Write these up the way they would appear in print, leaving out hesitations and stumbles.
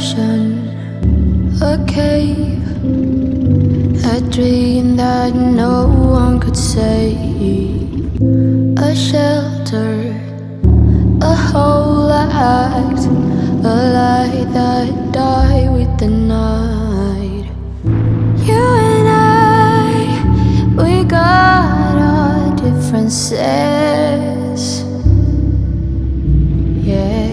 ocean, a cave, a dream that no one could save, a shelter, a whole act, a light that died with the night. You and I, we got our differences. Yeah,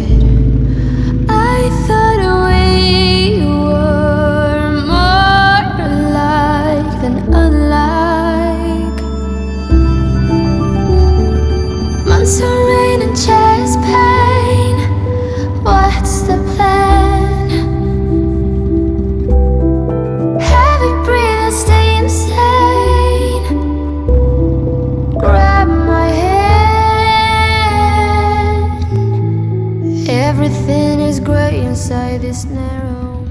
I thought we were more alike than unlike. Months of rain and chest pain. What's the plan? Heavy breathe and stay insane. Grab my hand. Everything is grey inside this narrow.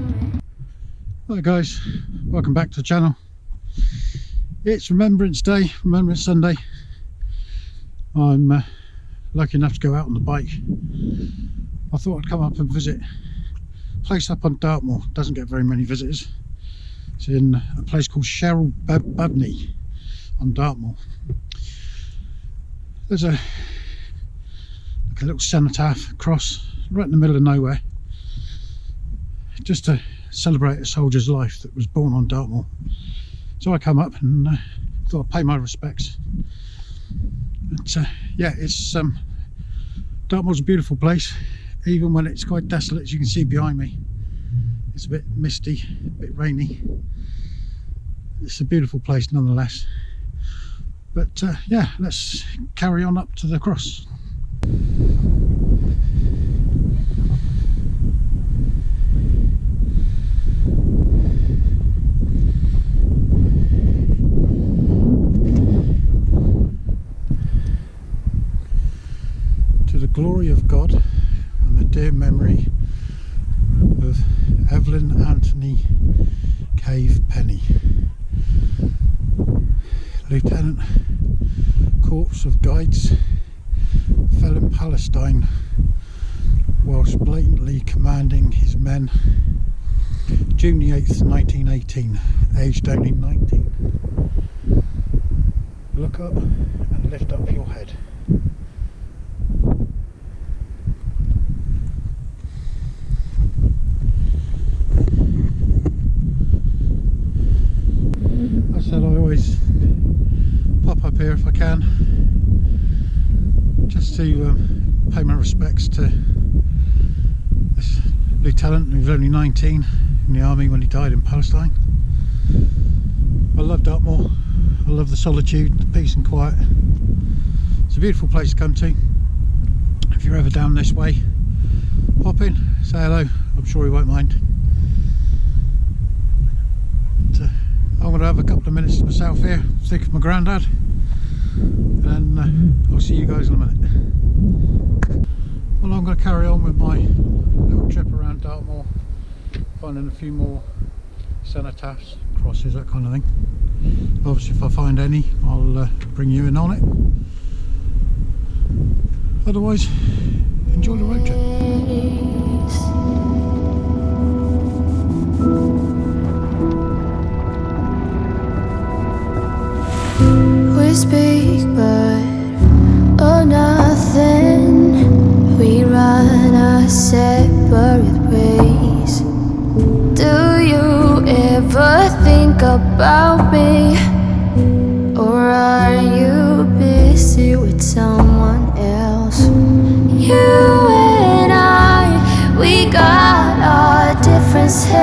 Hi guys, welcome back to the channel. It's Remembrance Day, Remembrance Sunday. I'm lucky enough to go out on the bike. I thought I'd come up and visit a place up on Dartmoor. Doesn't get very many visitors. It's in a place called Cheryl Babney on Dartmoor. There's a little cenotaph cross right in the middle of nowhere, just to celebrate a soldier's life that was born on Dartmoor. So I come up and thought I'd pay my respects. But yeah, it's Dartmoor's a beautiful place, even when it's quite desolate, as you can see behind me. It's a bit misty, a bit rainy. It's a beautiful place nonetheless. But yeah, let's carry on up to the cross. To the glory of God and the dear memory of Evelyn Anthony Cave Penny, Lieutenant Corps of Guides, fell in Palestine whilst blatantly commanding his men, June the 8th 1918, aged only 19. Look up and lift up your head. I always pop up here if I can, just to pay my respects to this lieutenant who was only 19 in the army when he died in Palestine. I love Dartmoor. I love the solitude, the peace and quiet. It's a beautiful place to come to. If you're ever down this way, pop in, say hello. I'm sure he won't mind. I'm going to have a couple of minutes to myself here, think of my granddad, and I'll see you guys in a minute. Well, I'm going to carry on with my little trip around Dartmoor, finding a few more cenotaphs, crosses, that kind of thing. Obviously, if I find any, I'll bring you in on it. Otherwise, enjoy the road trip. We speak but oh nothing. We run our separate ways. Do you ever think about me? Or are you busy with someone else? You and I, we got our differences.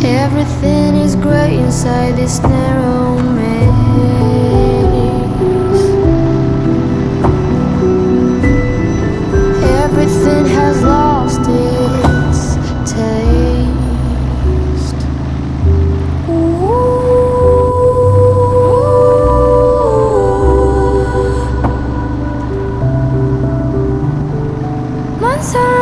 Everything is grey inside this narrow maze. Everything months of